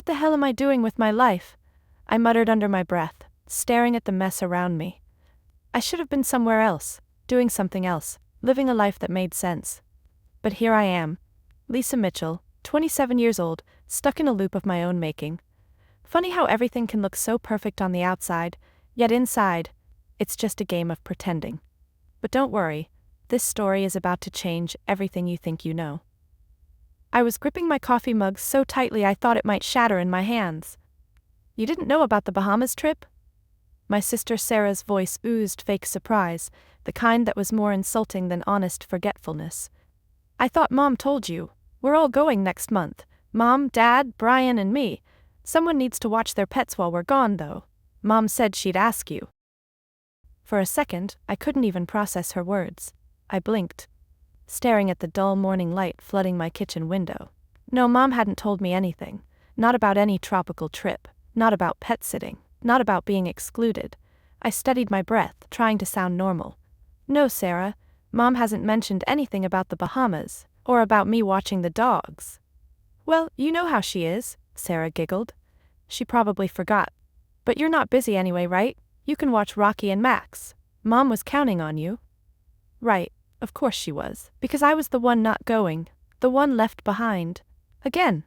the hell am I doing with my life? I muttered under my breath, staring at the mess around me. I should have been somewhere else, doing something else, living a life that made sense. But here I am, Lisa Mitchell, 27 years old, stuck in a loop of my own making. Funny how everything can look so perfect on the outside, yet inside, it's just a game of pretending. But don't worry, this story is about to change everything you think you know. I was gripping my coffee mug so tightly I thought it might shatter in my hands. You didn't know about the Bahamas trip? My sister Sarah's voice oozed fake surprise, the kind that was more insulting than honest forgetfulness. I thought Mom told you. We're all going next month. Mom, Dad, Brian, and me. Someone needs to watch their pets while we're gone, though. Mom said she'd ask you. For a second, I couldn't even process her words. I blinked, staring at the dull morning light flooding my kitchen window. No, Mom hadn't told me anything. Not about any tropical trip. Not about pet sitting. Not about being excluded. I steadied my breath, trying to sound normal. No, Sarah, Mom hasn't mentioned anything about the Bahamas, or about me watching the dogs. Well, you know how she is, Sarah giggled. She probably forgot. But you're not busy anyway, right? You can watch Rocky and Max. Mom was counting on you. Right, of course she was, because I was the one not going, the one left behind. Again.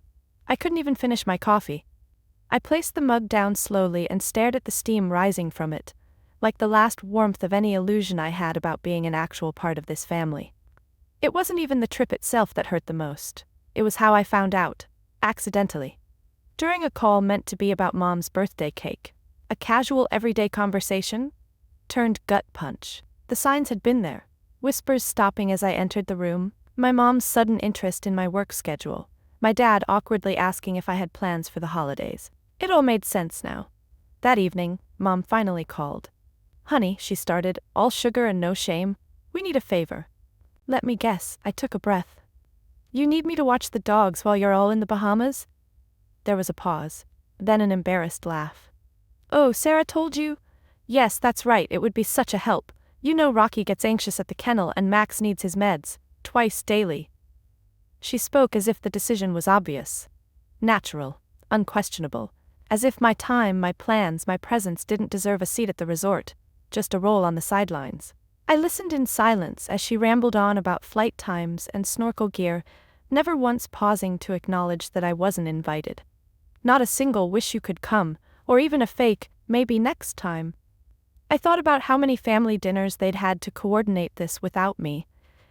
I couldn't even finish my coffee. I placed the mug down slowly and stared at the steam rising from it, like the last warmth of any illusion I had about being an actual part of this family. It wasn't even the trip itself that hurt the most. It was how I found out, accidentally. During a call meant to be about Mom's birthday cake, a casual everyday conversation turned gut punch. The signs had been there, whispers stopping as I entered the room, my mom's sudden interest in my work schedule, my dad awkwardly asking if I had plans for the holidays. It all made sense now. That evening, Mom finally called. Honey, she started, all sugar and no shame. We need a favor. Let me guess, I took a breath. You need me to watch the dogs while you're all in the Bahamas? There was a pause, then an embarrassed laugh. Oh, Sarah told you? Yes, that's right, it would be such a help. You know Rocky gets anxious at the kennel and Max needs his meds, twice daily. She spoke as if the decision was obvious. Natural, unquestionable, as if my time, my plans, my presence didn't deserve a seat at the resort, just a role on the sidelines. I listened in silence as she rambled on about flight times and snorkel gear, never once pausing to acknowledge that I wasn't invited. Not a single wish you could come, or even a fake, maybe next time. I thought about how many family dinners they'd had to coordinate this without me,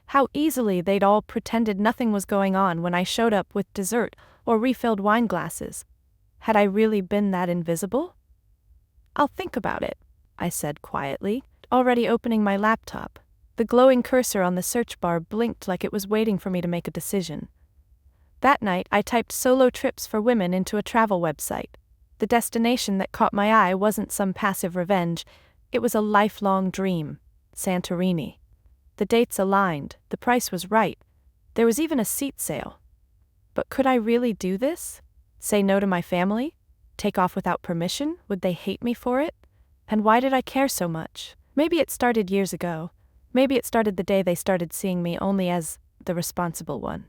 how easily they'd all pretended nothing was going on when I showed up with dessert or refilled wine glasses. Had I really been that invisible? I'll think about it, I said quietly, already opening my laptop. The glowing cursor on the search bar blinked like it was waiting for me to make a decision. That night, I typed solo trips for women into a travel website. The destination that caught my eye wasn't some passive revenge, it was a lifelong dream, Santorini. The dates aligned, the price was right, there was even a seat sale. But could I really do this? Say no to my family? Take off without permission? Would they hate me for it? And why did I care so much? Maybe it started years ago. Maybe it started the day they started seeing me only as the responsible one.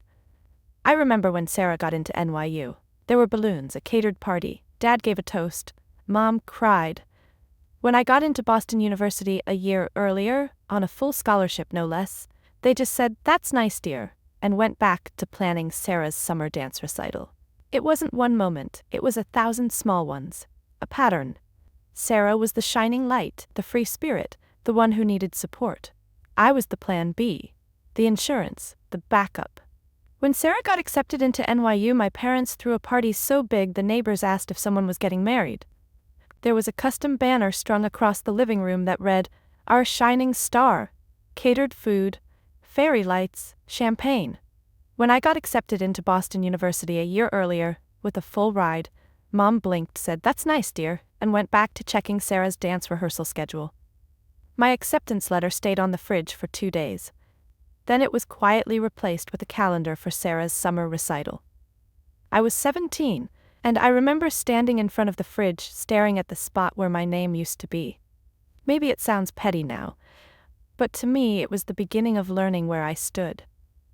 I remember when Sarah got into NYU. There were balloons, a catered party, Dad gave a toast, Mom cried. When I got into Boston University a year earlier, on a full scholarship no less, they just said, "That's nice, dear," and went back to planning Sarah's summer dance recital. It wasn't one moment, it was 1,000 small ones. A pattern. Sarah was the shining light, the free spirit, the one who needed support. I was the plan B, the insurance, the backup. When Sarah got accepted into NYU, my parents threw a party so big the neighbors asked if someone was getting married. There was a custom banner strung across the living room that read, "Our shining star," catered food, fairy lights, champagne. When I got accepted into Boston University a year earlier, with a full ride, Mom blinked, said, "That's nice, dear," and went back to checking Sarah's dance rehearsal schedule. My acceptance letter stayed on the fridge for 2 days. Then it was quietly replaced with a calendar for Sarah's summer recital. I was 17, and I remember standing in front of the fridge staring at the spot where my name used to be. Maybe it sounds petty now, but to me it was the beginning of learning where I stood.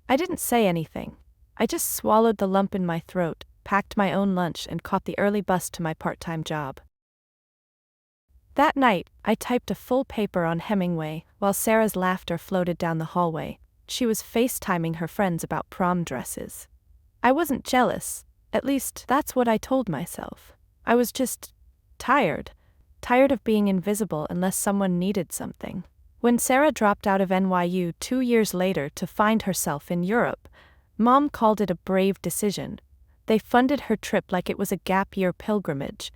I didn't say anything. I just swallowed the lump in my throat, packed my own lunch, and caught the early bus to my part-time job. That night, I typed a full paper on Hemingway, while Sarah's laughter floated down the hallway. She was FaceTiming her friends about prom dresses. I wasn't jealous, at least that's what I told myself. I was just tired of being invisible unless someone needed something. When Sarah dropped out of NYU 2 years later to find herself in Europe, Mom called it a brave decision. They funded her trip like it was a gap-year pilgrimage.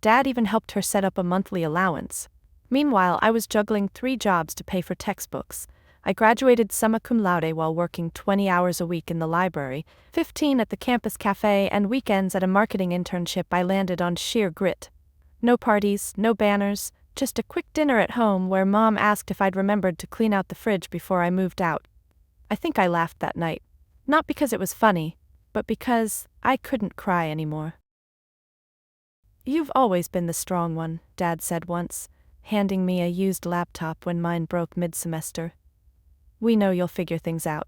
Dad even helped her set up a monthly allowance. Meanwhile, I was juggling 3 jobs to pay for textbooks. I graduated summa cum laude while working 20 hours a week in the library, 15 at the campus cafe, and weekends at a marketing internship I landed on sheer grit. No parties, no banners, just a quick dinner at home where Mom asked if I'd remembered to clean out the fridge before I moved out. I think I laughed that night. Not because it was funny, but because I couldn't cry anymore. "You've always been the strong one," Dad said once, handing me a used laptop when mine broke mid-semester. "We know you'll figure things out."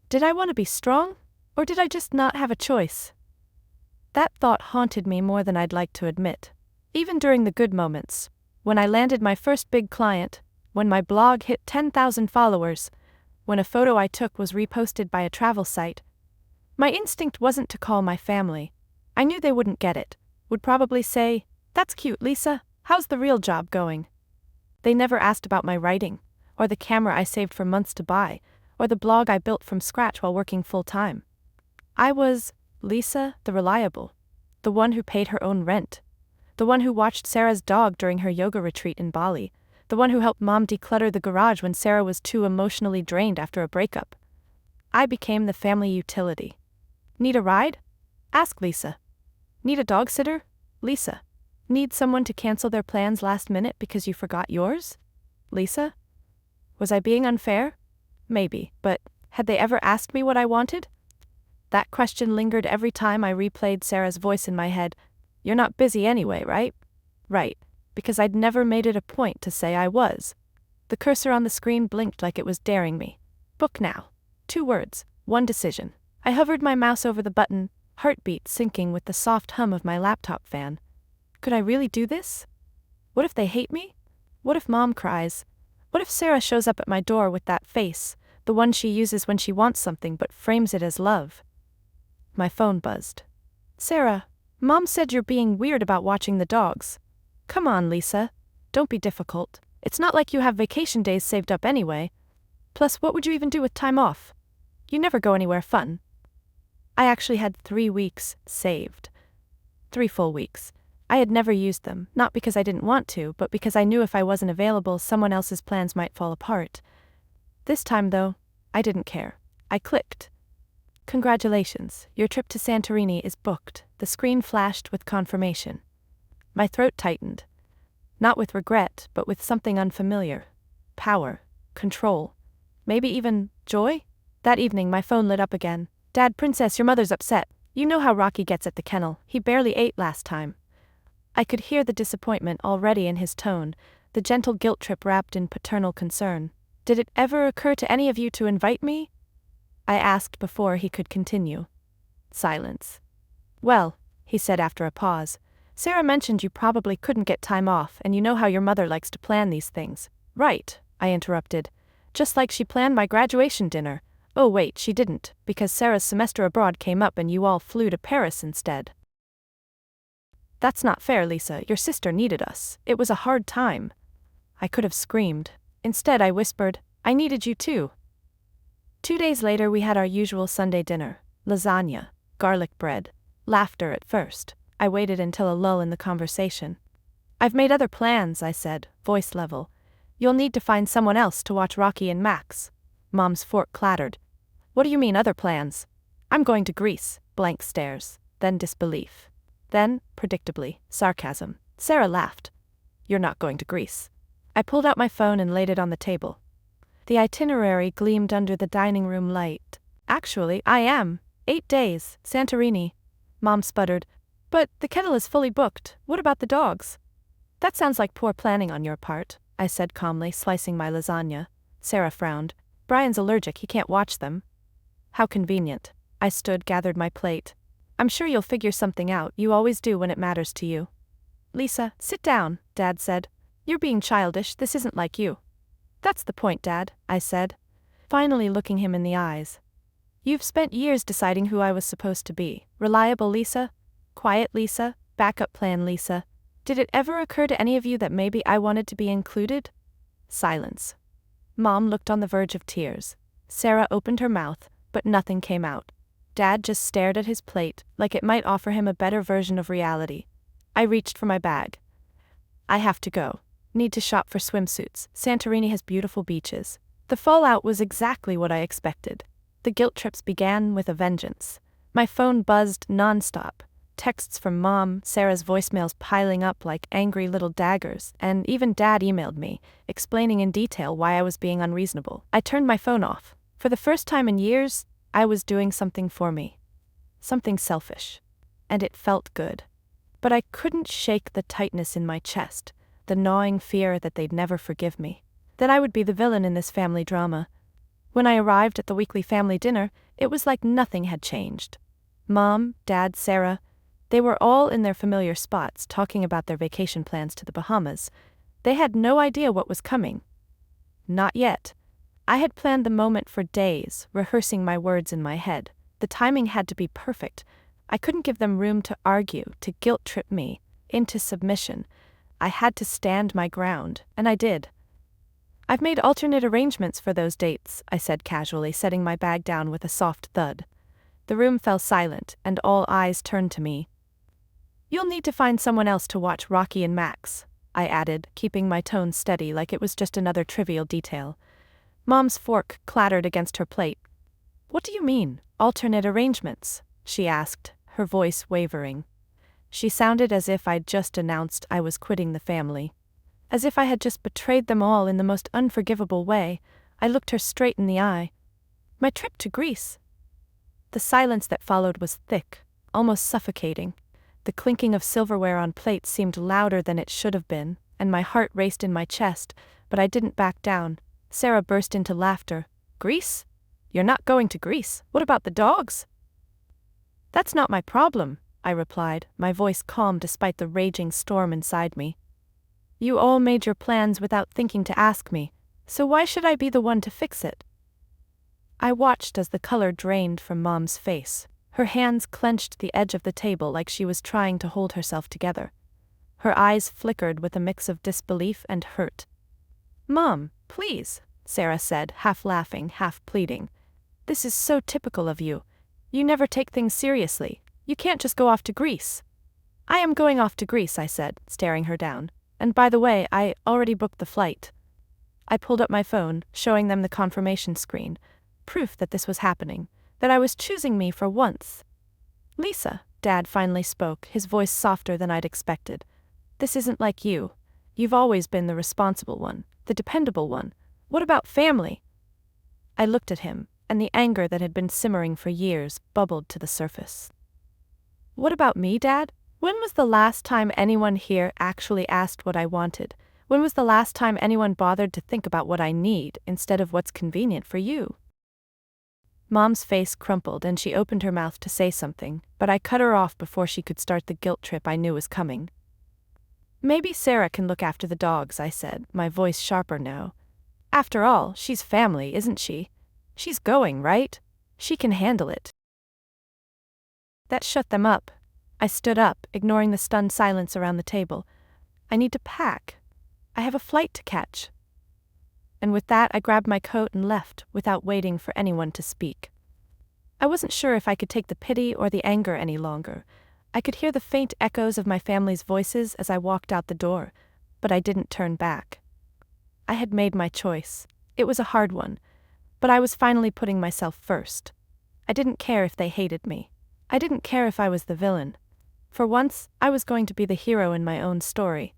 Did I want to be strong? Or did I just not have a choice? That thought haunted me more than I'd like to admit. Even during the good moments, when I landed my first big client, when my blog hit 10,000 followers, when a photo I took was reposted by a travel site, my instinct wasn't to call my family. I knew they wouldn't get it, would probably say, "That's cute, Lisa, how's the real job going?" They never asked about my writing, or the camera I saved for months to buy, or the blog I built from scratch while working full-time. I was Lisa, the reliable, the one who paid her own rent, the one who watched Sarah's dog during her yoga retreat in Bali, the one who helped Mom declutter the garage when Sarah was too emotionally drained after a breakup. I became the family utility. Need a ride? Ask Lisa. Need a dog sitter? Lisa. Need someone to cancel their plans last minute because you forgot yours? Lisa. Was I being unfair? Maybe, but had they ever asked me what I wanted? That question lingered every time I replayed Sarah's voice in my head. "You're not busy anyway, right?" Right, because I'd never made it a point to say I was. The cursor on the screen blinked like it was daring me. Book now. 2 words, 1 decision. I hovered my mouse over the button, heartbeat syncing with the soft hum of my laptop fan. Could I really do this? What if they hate me? What if Mom cries? What if Sarah shows up at my door with that face, the one she uses when she wants something but frames it as love? My phone buzzed. "Sarah, Mom said you're being weird about watching the dogs." "Come on, Lisa. Don't be difficult. It's not like you have vacation days saved up anyway. Plus, what would you even do with time off? You never go anywhere fun." I actually had 3 weeks saved. 3 full weeks. I had never used them, not because I didn't want to, but because I knew if I wasn't available, someone else's plans might fall apart. This time, though, I didn't care. I clicked. "Congratulations, your trip to Santorini is booked." The screen flashed with confirmation. My throat tightened. Not with regret, but with something unfamiliar. Power. Control. Maybe even joy? That evening my phone lit up again. "Dad, Princess, your mother's upset. You know how Rocky gets at the kennel. He barely ate last time." I could hear the disappointment already in his tone, the gentle guilt trip wrapped in paternal concern. "Did it ever occur to any of you to invite me?" I asked before he could continue. Silence. "Well," he said after a pause, "Sarah mentioned you probably couldn't get time off, and you know how your mother likes to plan these things." "Right," I interrupted. "Just like she planned my graduation dinner. Oh wait, she didn't, because Sarah's semester abroad came up and you all flew to Paris instead." "That's not fair, Lisa. Your sister needed us. It was a hard time." I could have screamed. Instead I whispered, "I needed you too." 2 days later we had our usual Sunday dinner. Lasagna, garlic bread, laughter at first. I waited until a lull in the conversation. "I've made other plans," I said, voice level. "You'll need to find someone else to watch Rocky and Max." Mom's fork clattered. "What do you mean other plans?" "I'm going to Greece." Blank stares, then disbelief. Then, predictably, sarcasm. Sarah laughed. "You're not going to Greece." I pulled out my phone and laid it on the table. The itinerary gleamed under the dining room light. "Actually, I am. 8 days, Santorini." Mom sputtered. "But the kettle is fully booked. What about the dogs?" "That sounds like poor planning on your part," I said calmly, slicing my lasagna. Sarah frowned. "Brian's allergic, he can't watch them." "How convenient." I stood, gathered my plate. I'm sure you'll figure something out, you always do when it matters to you. Lisa, sit down, Dad said. You're being childish, this isn't like you. That's the point, Dad, I said, finally looking him in the eyes. You've spent years deciding who I was supposed to be. Reliable Lisa? Quiet Lisa? Backup plan Lisa? Did it ever occur to any of you that maybe I wanted to be included? Silence. Mom looked on the verge of tears. Sarah opened her mouth, but nothing came out. Dad just stared at his plate, like it might offer him a better version of reality. I reached for my bag. I have to go. Need to shop for swimsuits. Santorini has beautiful beaches. The fallout was exactly what I expected. The guilt trips began with a vengeance. My phone buzzed nonstop. Texts from Mom, Sarah's voicemails piling up like angry little daggers, and even Dad emailed me, explaining in detail why I was being unreasonable. I turned my phone off. For the first time in years, I was doing something for me. Something selfish. And it felt good. But I couldn't shake the tightness in my chest, the gnawing fear that they'd never forgive me, that I would be the villain in this family drama. When I arrived at the weekly family dinner, it was like nothing had changed. Mom, Dad, Sarah, they were all in their familiar spots talking about their vacation plans to the Bahamas. They had no idea what was coming. Not yet. I had planned the moment for days, rehearsing my words in my head. The timing had to be perfect. I couldn't give them room to argue, to guilt-trip me, into submission. I had to stand my ground, and I did. I've made alternate arrangements for those dates, I said casually, setting my bag down with a soft thud. The room fell silent, and all eyes turned to me. You'll need to find someone else to watch Rocky and Max, I added, keeping my tone steady like it was just another trivial detail. Mom's fork clattered against her plate. What do you mean, alternate arrangements? She asked, her voice wavering. She sounded as if I'd just announced I was quitting the family. As if I had just betrayed them all in the most unforgivable way. I looked her straight in the eye. My trip to Greece. The silence that followed was thick, almost suffocating. The clinking of silverware on plates seemed louder than it should have been, and my heart raced in my chest, but I didn't back down. Sarah burst into laughter. Greece? You're not going to Greece. What about the dogs? That's not my problem, I replied, my voice calm despite the raging storm inside me. You all made your plans without thinking to ask me, so why should I be the one to fix it? I watched as the color drained from Mom's face. Her hands clenched the edge of the table like she was trying to hold herself together. Her eyes flickered with a mix of disbelief and hurt. Mom, please, Sarah said, half laughing, half pleading. This is so typical of you. You never take things seriously. You can't just go off to Greece. I am going off to Greece, I said, staring her down. And by the way, I already booked the flight. I pulled up my phone, showing them the confirmation screen, proof that this was happening, that I was choosing me for once. Lisa, Dad finally spoke, his voice softer than I'd expected. This isn't like you. You've always been the responsible one, the dependable one. What about family? I looked at him, and the anger that had been simmering for years bubbled to the surface. What about me, Dad? When was the last time anyone here actually asked what I wanted? When was the last time anyone bothered to think about what I need instead of what's convenient for you? Mom's face crumpled and she opened her mouth to say something, but I cut her off before she could start the guilt trip I knew was coming. Maybe Sarah can look after the dogs, I said, my voice sharper now. After all, she's family, isn't she? She's going, right? She can handle it. That shut them up. I stood up, ignoring the stunned silence around the table. I need to pack. I have a flight to catch. And with that, I grabbed my coat and left, without waiting for anyone to speak. I wasn't sure if I could take the pity or the anger any longer. I could hear the faint echoes of my family's voices as I walked out the door, but I didn't turn back. I had made my choice. It was a hard one, but I was finally putting myself first. I didn't care if they hated me. I didn't care if I was the villain. For once, I was going to be the hero in my own story.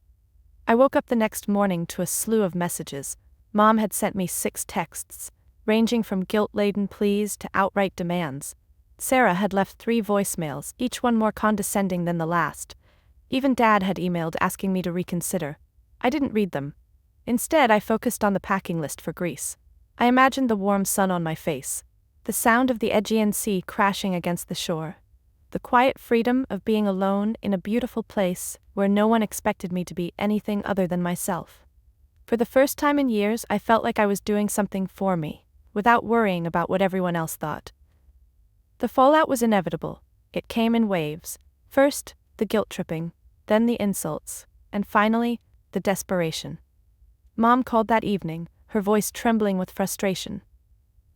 I woke up the next morning to a slew of messages. Mom had sent me 6 texts, ranging from guilt-laden pleas to outright demands. Sarah had left 3 voicemails, each one more condescending than the last. Even Dad had emailed asking me to reconsider. I didn't read them. Instead, I focused on the packing list for Greece. I imagined the warm sun on my face, the sound of the Aegean Sea crashing against the shore. The quiet freedom of being alone in a beautiful place where no one expected me to be anything other than myself. For the first time in years, I felt like I was doing something for me, without worrying about what everyone else thought. The fallout was inevitable. It came in waves. First, the guilt-tripping, then the insults, and finally, the desperation. Mom called that evening, her voice trembling with frustration.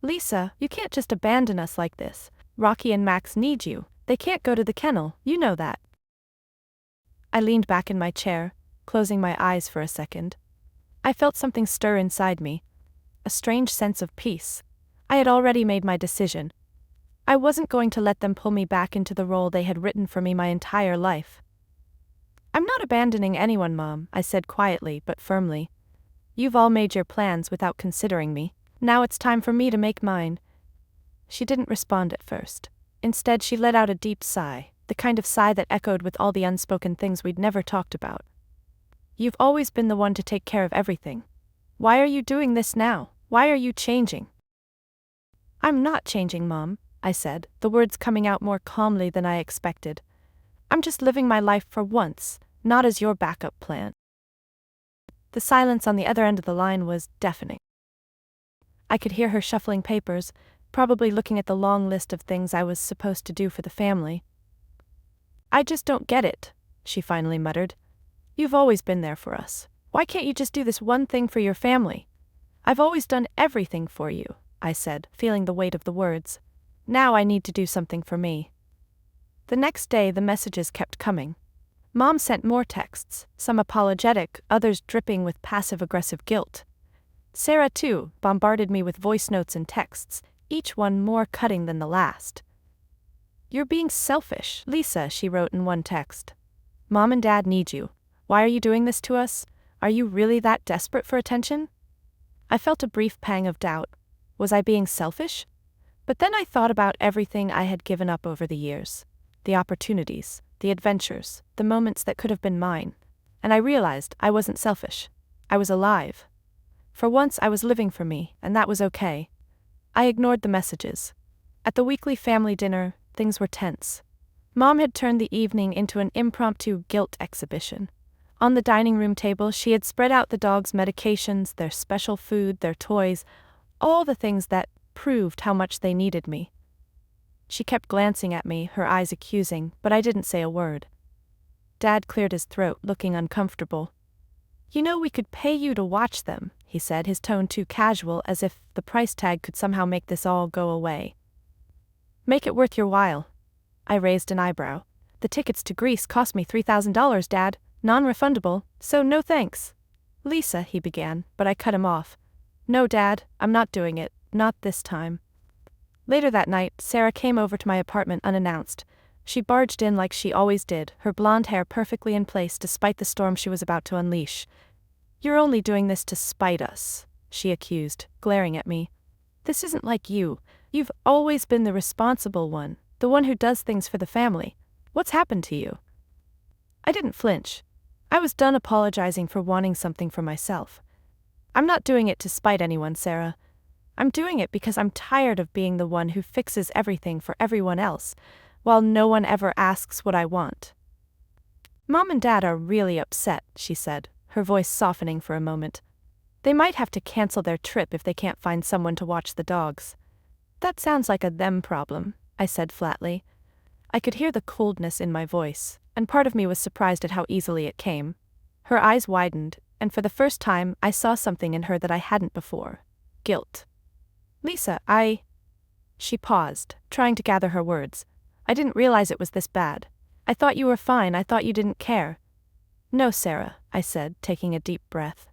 "Lisa, you can't just abandon us like this. Rocky and Max need you. They can't go to the kennel, you know that." I leaned back in my chair, closing my eyes for a second. I felt something stir inside me, a strange sense of peace. I had already made my decision. I wasn't going to let them pull me back into the role they had written for me my entire life. "I'm not abandoning anyone, Mom," I said quietly but firmly. "You've all made your plans without considering me. Now it's time for me to make mine." She didn't respond at first. Instead, she let out a deep sigh, the kind of sigh that echoed with all the unspoken things we'd never talked about. "You've always been the one to take care of everything. Why are you doing this now? Why are you changing?" "I'm not changing, Mom," I said, the words coming out more calmly than I expected. "I'm just living my life for once, not as your backup plan." The silence on the other end of the line was deafening. I could hear her shuffling papers, probably looking at the long list of things I was supposed to do for the family. "I just don't get it," she finally muttered. "You've always been there for us. Why can't you just do this one thing for your family?" "I've always done everything for you," I said, feeling the weight of the words. "Now I need to do something for me." The next day the messages kept coming. Mom sent more texts, some apologetic, others dripping with passive-aggressive guilt. Sarah, too, bombarded me with voice notes and texts, each one more cutting than the last. "You're being selfish, Lisa," she wrote in one text. "Mom and Dad need you. Why are you doing this to us? Are you really that desperate for attention?" I felt a brief pang of doubt. Was I being selfish? But then I thought about everything I had given up over the years. The opportunities, the adventures, the moments that could have been mine. And I realized I wasn't selfish. I was alive. For once I was living for me, and that was okay. I ignored the messages. At the weekly family dinner, things were tense. Mom had turned the evening into an impromptu guilt exhibition. On the dining room table, she had spread out the dogs' medications, their special food, their toys, all the things that proved how much they needed me. She kept glancing at me, her eyes accusing, but I didn't say a word. Dad cleared his throat, looking uncomfortable. "You know, we could pay you to watch them," he said, his tone too casual, as if the price tag could somehow make this all go away. "Make it worth your while." I raised an eyebrow. "The tickets to Greece cost me $3,000, Dad, non-refundable, so no thanks." "Lisa," he began, but I cut him off. "No, Dad, I'm not doing it, not this time." Later that night, Sarah came over to my apartment unannounced. She barged in like she always did, her blonde hair perfectly in place despite the storm she was about to unleash. "You're only doing this to spite us," she accused, glaring at me. "This isn't like you. You've always been the responsible one, the one who does things for the family. What's happened to you?" I didn't flinch. I was done apologizing for wanting something for myself. "I'm not doing it to spite anyone, Sarah. I'm doing it because I'm tired of being the one who fixes everything for everyone else, while no one ever asks what I want." "Mom and Dad are really upset," she said, her voice softening for a moment. "They might have to cancel their trip if they can't find someone to watch the dogs." "That sounds like a them problem," I said flatly. I could hear the coldness in my voice, and part of me was surprised at how easily it came. Her eyes widened, and for the first time I saw something in her that I hadn't before. Guilt. "Lisa, She paused, trying to gather her words. "I didn't realize it was this bad. I thought you were fine, I thought you didn't care." "No, Sarah," I said, taking a deep breath.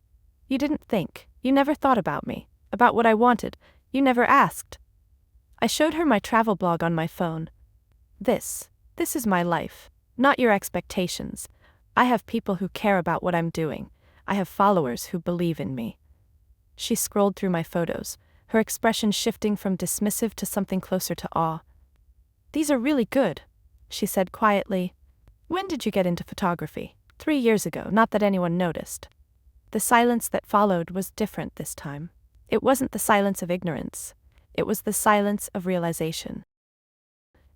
"You didn't think. You never thought about me, about what I wanted. You never asked." I showed her my travel blog on my phone. This is my life, not your expectations. I have people who care about what I'm doing. I have followers who believe in me." She scrolled through my photos, her expression shifting from dismissive to something closer to awe. "These are really good," she said quietly. "When did you get into photography?" 3 years ago, not that anyone noticed." The silence that followed was different this time. It wasn't the silence of ignorance. It was the silence of realization.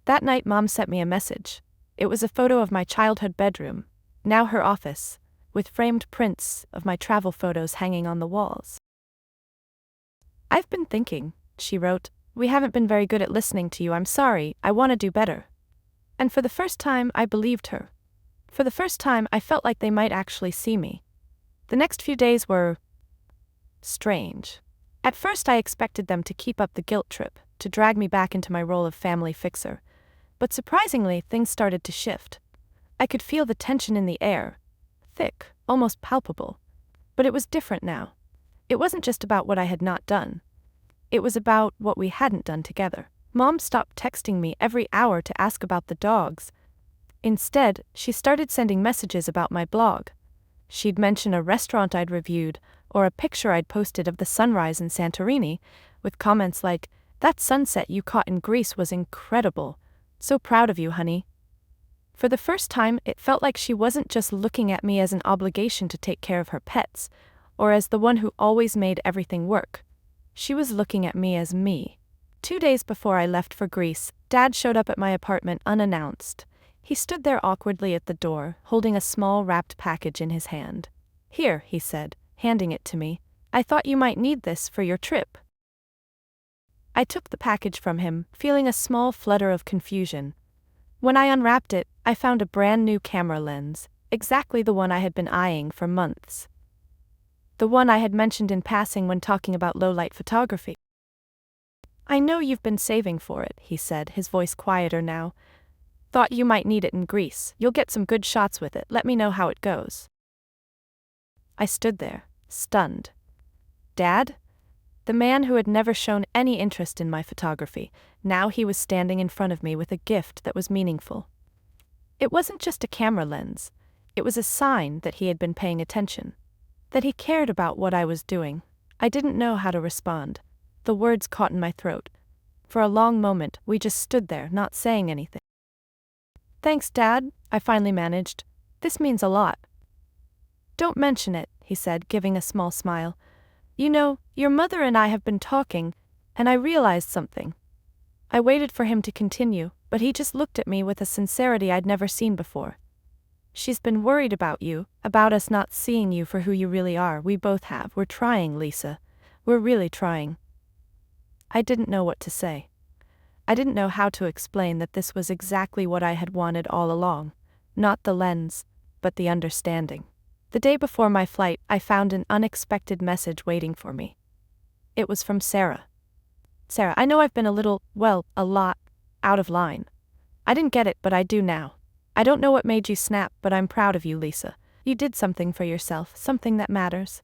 That night, Mom sent me a message. It was a photo of my childhood bedroom, now her office, with framed prints of my travel photos hanging on the walls. "I've been thinking," she wrote. "We haven't been very good at listening to you. I'm sorry, I want to do better." And for the first time, I believed her. For the first time, I felt like they might actually see me. The next few days were strange. At first, I expected them to keep up the guilt trip, to drag me back into my role of family fixer. But surprisingly, things started to shift. I could feel the tension in the air. Thick, almost palpable. But it was different now. It wasn't just about what I had not done. It was about what we hadn't done together. Mom stopped texting me every hour to ask about the dogs. Instead, she started sending messages about my blog. She'd mention a restaurant I'd reviewed, or a picture I'd posted of the sunrise in Santorini, with comments like, "That sunset you caught in Greece was incredible. So proud of you, honey." For the first time, it felt like she wasn't just looking at me as an obligation to take care of her pets, or as the one who always made everything work. She was looking at me as me. 2 days before I left for Greece, Dad showed up at my apartment unannounced. He stood there awkwardly at the door, holding a small wrapped package in his hand. "Here," he said, handing it to me. "I thought you might need this for your trip." I took the package from him, feeling a small flutter of confusion. When I unwrapped it, I found a brand new camera lens, exactly the one I had been eyeing for months. The one I had mentioned in passing when talking about low-light photography. "I know you've been saving for it," he said, his voice quieter now. "Thought you might need it in Greece. You'll get some good shots with it. Let me know how it goes." I stood there, stunned. Dad? The man who had never shown any interest in my photography, now he was standing in front of me with a gift that was meaningful. It wasn't just a camera lens. It was a sign that he had been paying attention. That he cared about what I was doing. I didn't know how to respond. The words caught in my throat. For a long moment, we just stood there, not saying anything. "Thanks, Dad," I finally managed. "This means a lot." "Don't mention it," he said, giving a small smile. "You know, your mother and I have been talking, and I realized something." I waited for him to continue, but he just looked at me with a sincerity I'd never seen before. "She's been worried about you, about us not seeing you for who you really are. We both have. We're trying, Lisa. We're really trying." I didn't know what to say. I didn't know how to explain that this was exactly what I had wanted all along. Not the lens, but the understanding. The day before my flight, I found an unexpected message waiting for me. It was from Sarah. "Sarah, I know I've been a lot, out of line. I didn't get it, but I do now. I don't know what made you snap, but I'm proud of you, Lisa. You did something for yourself, something that matters."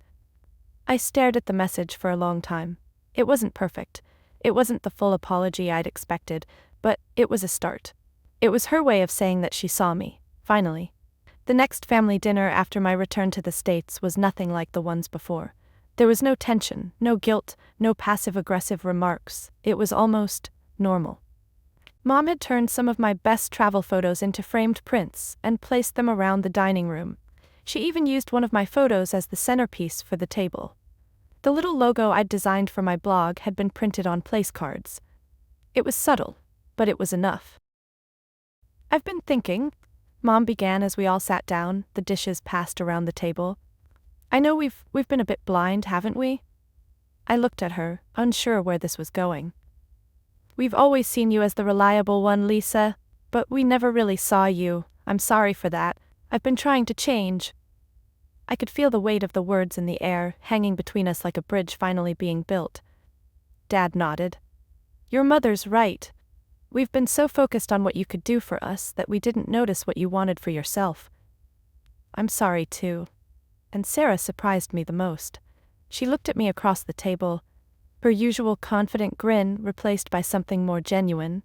I stared at the message for a long time. It wasn't perfect. It wasn't the full apology I'd expected, but it was a start. It was her way of saying that she saw me, finally. The next family dinner after my return to the States was nothing like the ones before. There was no tension, no guilt, no passive-aggressive remarks. It was almost normal. Mom had turned some of my best travel photos into framed prints and placed them around the dining room. She even used one of my photos as the centerpiece for the table. The little logo I'd designed for my blog had been printed on place cards. It was subtle, but it was enough. "I've been thinking," Mom began as we all sat down, the dishes passed around the table. "I know we've been a bit blind, haven't we?" I looked at her, unsure where this was going. "We've always seen you as the reliable one, Lisa, but we never really saw you. I'm sorry for that. I've been trying to change." I could feel the weight of the words in the air, hanging between us like a bridge finally being built. Dad nodded. "Your mother's right. We've been so focused on what you could do for us that we didn't notice what you wanted for yourself." "I'm sorry too." And Sarah surprised me the most. She looked at me across the table, her usual confident grin replaced by something more genuine.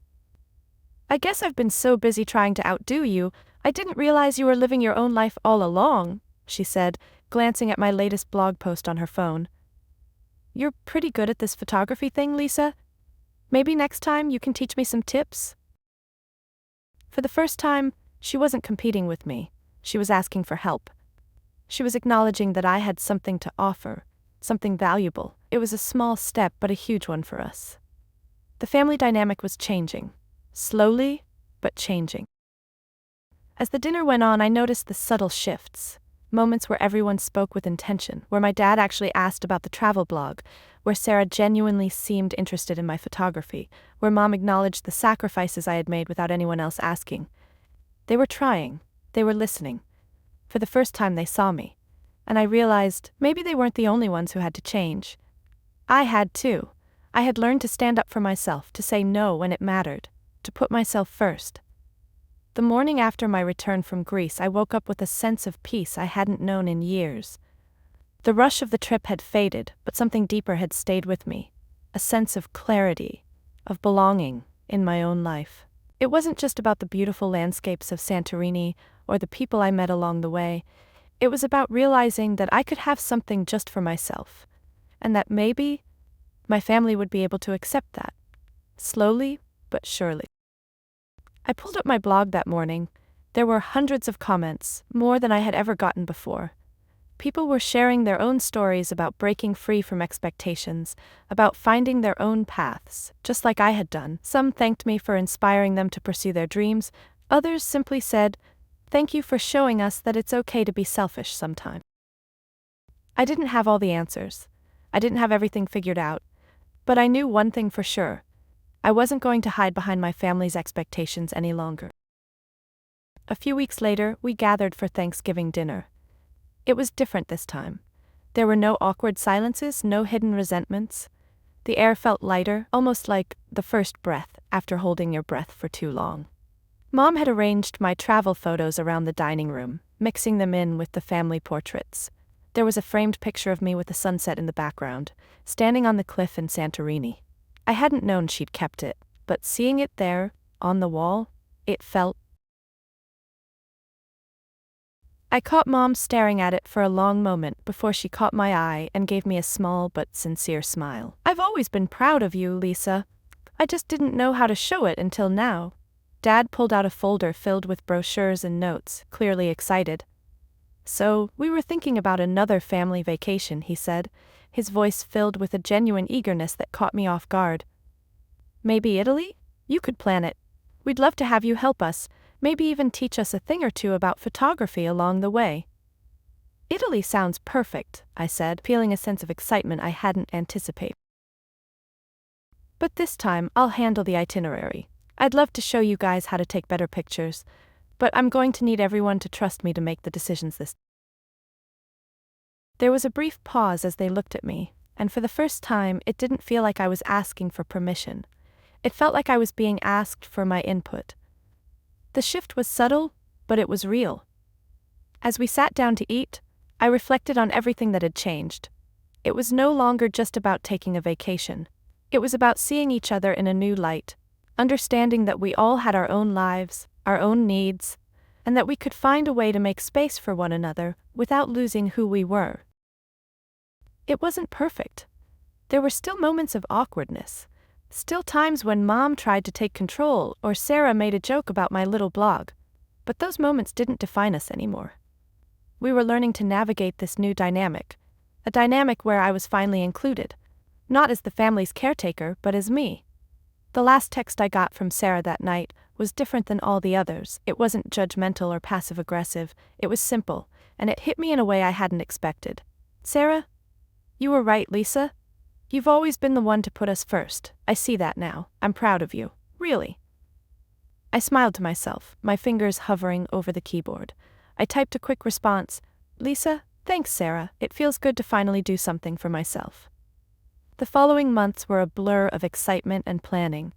"I guess I've been so busy trying to outdo you, I didn't realize you were living your own life all along," she said, glancing at my latest blog post on her phone. "You're pretty good at this photography thing, Lisa. Maybe next time you can teach me some tips?" For the first time, she wasn't competing with me. She was asking for help. She was acknowledging that I had something to offer, something valuable. It was a small step, but a huge one for us. The family dynamic was changing. Slowly, but changing. As the dinner went on, I noticed the subtle shifts. Moments where everyone spoke with intention, where my dad actually asked about the travel blog, where Sarah genuinely seemed interested in my photography, where Mom acknowledged the sacrifices I had made without anyone else asking. They were trying. They were listening. For the first time they saw me. And I realized maybe they weren't the only ones who had to change. I had too. I had learned to stand up for myself, to say no when it mattered, to put myself first. The morning after my return from Greece, I woke up with a sense of peace I hadn't known in years. The rush of the trip had faded, but something deeper had stayed with me. A sense of clarity, of belonging in my own life. It wasn't just about the beautiful landscapes of Santorini or the people I met along the way. It was about realizing that I could have something just for myself, and that maybe my family would be able to accept that. Slowly, but surely. I pulled up my blog that morning. There were hundreds of comments, more than I had ever gotten before. People were sharing their own stories about breaking free from expectations, about finding their own paths, just like I had done. Some thanked me for inspiring them to pursue their dreams. Others simply said, "Thank you for showing us that it's okay to be selfish sometime." I didn't have all the answers. I didn't have everything figured out. But I knew one thing for sure. I wasn't going to hide behind my family's expectations any longer. A few weeks later, we gathered for Thanksgiving dinner. It was different this time. There were no awkward silences, no hidden resentments. The air felt lighter, almost like the first breath after holding your breath for too long. Mom had arranged my travel photos around the dining room, mixing them in with the family portraits. There was a framed picture of me with the sunset in the background, standing on the cliff in Santorini. I hadn't known she'd kept it, but seeing it there, on the wall, it felt. I caught Mom staring at it for a long moment before she caught my eye and gave me a small but sincere smile. "I've always been proud of you, Lisa. I just didn't know how to show it until now." Dad pulled out a folder filled with brochures and notes, clearly excited. "So, we were thinking about another family vacation," he said, his voice filled with a genuine eagerness that caught me off guard. "Maybe Italy? You could plan it. We'd love to have you help us, maybe even teach us a thing or two about photography along the way." "Italy sounds perfect," I said, feeling a sense of excitement I hadn't anticipated. "But this time, I'll handle the itinerary. I'd love to show you guys how to take better pictures, but I'm going to need everyone to trust me to make the decisions this." There was a brief pause as they looked at me, and for the first time, it didn't feel like I was asking for permission. It felt like I was being asked for my input. The shift was subtle, but it was real. As we sat down to eat, I reflected on everything that had changed. It was no longer just about taking a vacation. It was about seeing each other in a new light, understanding that we all had our own lives, our own needs, and that we could find a way to make space for one another without losing who we were. It wasn't perfect. There were still moments of awkwardness. Still times when Mom tried to take control or Sarah made a joke about my little blog. But those moments didn't define us anymore. We were learning to navigate this new dynamic, a dynamic where I was finally included, not as the family's caretaker, but as me. The last text I got from Sarah that night was different than all the others. It wasn't judgmental or passive-aggressive. It was simple, and it hit me in a way I hadn't expected. "Sarah, you were right, Lisa. You've always been the one to put us first. I see that now. I'm proud of you. Really." I smiled to myself, my fingers hovering over the keyboard. I typed a quick response. "Lisa, thanks, Sarah. It feels good to finally do something for myself." The following months were a blur of excitement and planning.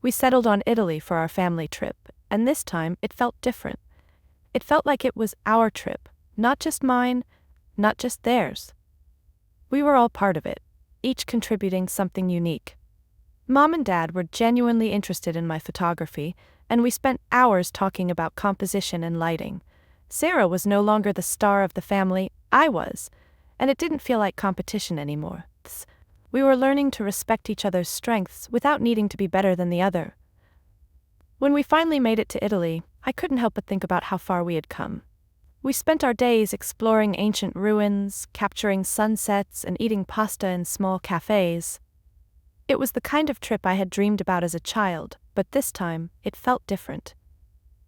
We settled on Italy for our family trip, and this time it felt different. It felt like it was our trip, not just mine, not just theirs. We were all part of it, each contributing something unique. Mom and Dad were genuinely interested in my photography, and we spent hours talking about composition and lighting. Sarah was no longer the star of the family, I was, and it didn't feel like competition anymore. We were learning to respect each other's strengths without needing to be better than the other. When we finally made it to Italy, I couldn't help but think about how far we had come. We spent our days exploring ancient ruins, capturing sunsets, and eating pasta in small cafes. It was the kind of trip I had dreamed about as a child, but this time, it felt different.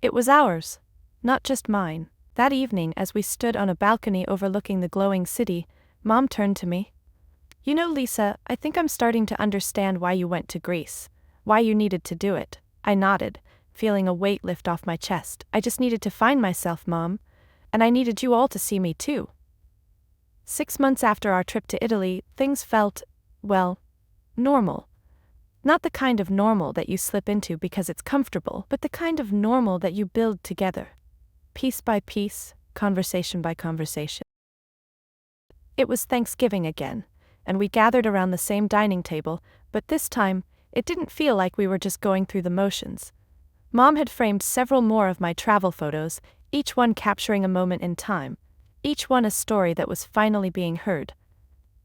It was ours, not just mine. That evening, as we stood on a balcony overlooking the glowing city, Mom turned to me. "You know, Lisa, I think I'm starting to understand why you went to Greece, why you needed to do it." I nodded, feeling a weight lift off my chest. "I just needed to find myself, Mom, and I needed you all to see me too." 6 months after our trip to Italy, things felt, well, normal. Not the kind of normal that you slip into because it's comfortable, but the kind of normal that you build together. Piece by piece, conversation by conversation. It was Thanksgiving again, and we gathered around the same dining table, but this time, it didn't feel like we were just going through the motions. Mom had framed several more of my travel photos, each one capturing a moment in time, each one a story that was finally being heard.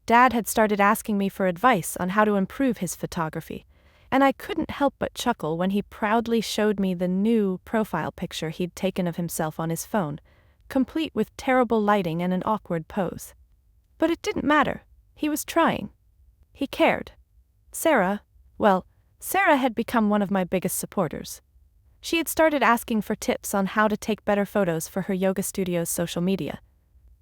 Dad had started asking me for advice on how to improve his photography, and I couldn't help but chuckle when he proudly showed me the new profile picture he'd taken of himself on his phone, complete with terrible lighting and an awkward pose. But it didn't matter. He was trying. He cared. Sarah had become one of my biggest supporters. She had started asking for tips on how to take better photos for her yoga studio's social media.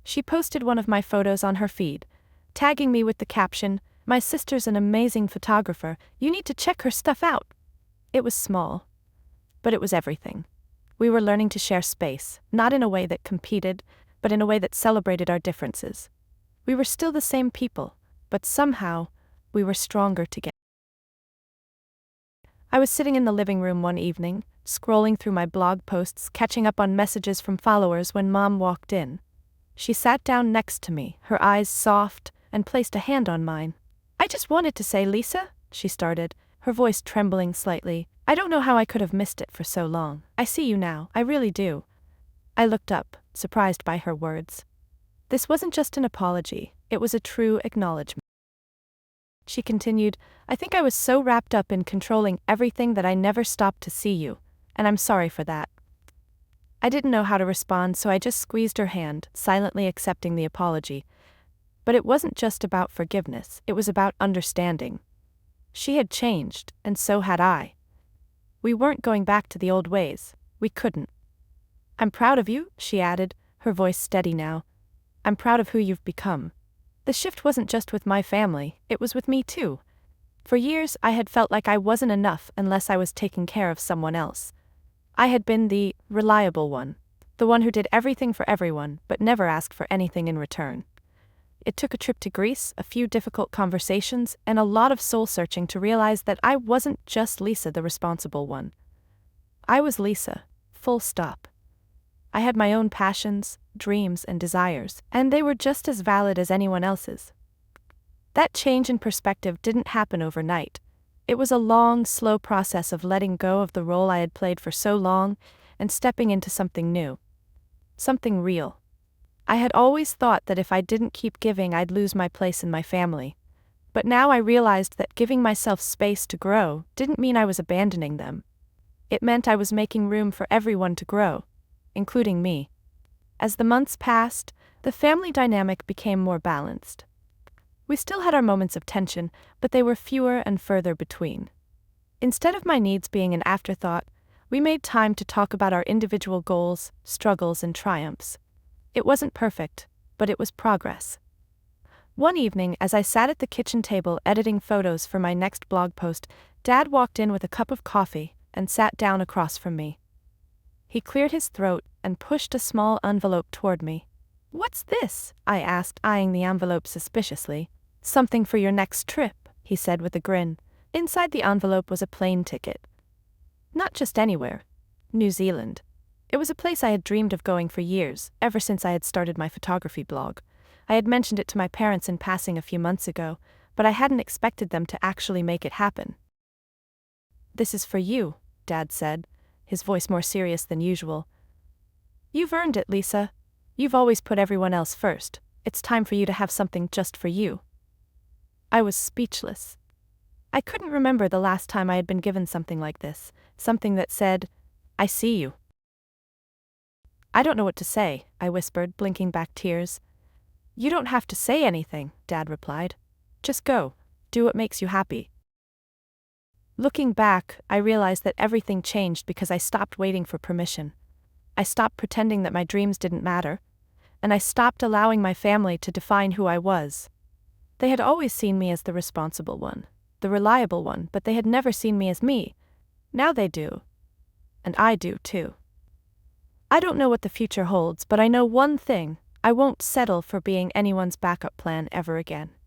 She posted one of my photos on her feed, tagging me with the caption, "My sister's an amazing photographer, you need to check her stuff out." It was small, but it was everything. We were learning to share space, not in a way that competed, but in a way that celebrated our differences. We were still the same people, but somehow, we were stronger together. I was sitting in the living room one evening, scrolling through my blog posts, catching up on messages from followers when Mom walked in. She sat down next to me, her eyes soft, and placed a hand on mine. "I just wanted to say, Lisa," she started, her voice trembling slightly, "I don't know how I could have missed it for so long. I see you now, I really do." I looked up, surprised by her words. This wasn't just an apology, it was a true acknowledgement. She continued, "I think I was so wrapped up in controlling everything that I never stopped to see you, and I'm sorry for that." I didn't know how to respond, so I just squeezed her hand, silently accepting the apology. But it wasn't just about forgiveness, it was about understanding. She had changed, and so had I. We weren't going back to the old ways, we couldn't. "I'm proud of you," she added, her voice steady now. "I'm proud of who you've become." The shift wasn't just with my family, it was with me too. For years, I had felt like I wasn't enough unless I was taking care of someone else. I had been the reliable one, the one who did everything for everyone, but never asked for anything in return. It took a trip to Greece, a few difficult conversations, and a lot of soul-searching to realize that I wasn't just Lisa the responsible one. I was Lisa, full stop. I had my own passions, dreams, and desires, and they were just as valid as anyone else's. That change in perspective didn't happen overnight. It was a long, slow process of letting go of the role I had played for so long and stepping into something new. Something real. I had always thought that if I didn't keep giving, I'd lose my place in my family. But now I realized that giving myself space to grow didn't mean I was abandoning them. It meant I was making room for everyone to grow, including me. As the months passed, the family dynamic became more balanced. We still had our moments of tension, but they were fewer and further between. Instead of my needs being an afterthought, we made time to talk about our individual goals, struggles, and triumphs. It wasn't perfect, but it was progress. One evening, as I sat at the kitchen table editing photos for my next blog post, Dad walked in with a cup of coffee and sat down across from me. He cleared his throat and pushed a small envelope toward me. "What's this?" I asked, eyeing the envelope suspiciously. "Something for your next trip," he said with a grin. Inside the envelope was a plane ticket. Not just anywhere. New Zealand. It was a place I had dreamed of going for years, ever since I had started my photography blog. I had mentioned it to my parents in passing a few months ago, but I hadn't expected them to actually make it happen. "This is for you," Dad said, his voice more serious than usual. "You've earned it, Lisa. You've always put everyone else first. It's time for you to have something just for you." I was speechless. I couldn't remember the last time I had been given something like this, something that said, "I see you." "I don't know what to say," I whispered, blinking back tears. "You don't have to say anything," Dad replied. "Just go. Do what makes you happy." Looking back, I realized that everything changed because I stopped waiting for permission. I stopped pretending that my dreams didn't matter, and I stopped allowing my family to define who I was. They had always seen me as the responsible one, the reliable one, but they had never seen me as me. Now they do. And I do too. I don't know what the future holds, but I know one thing: I won't settle for being anyone's backup plan ever again.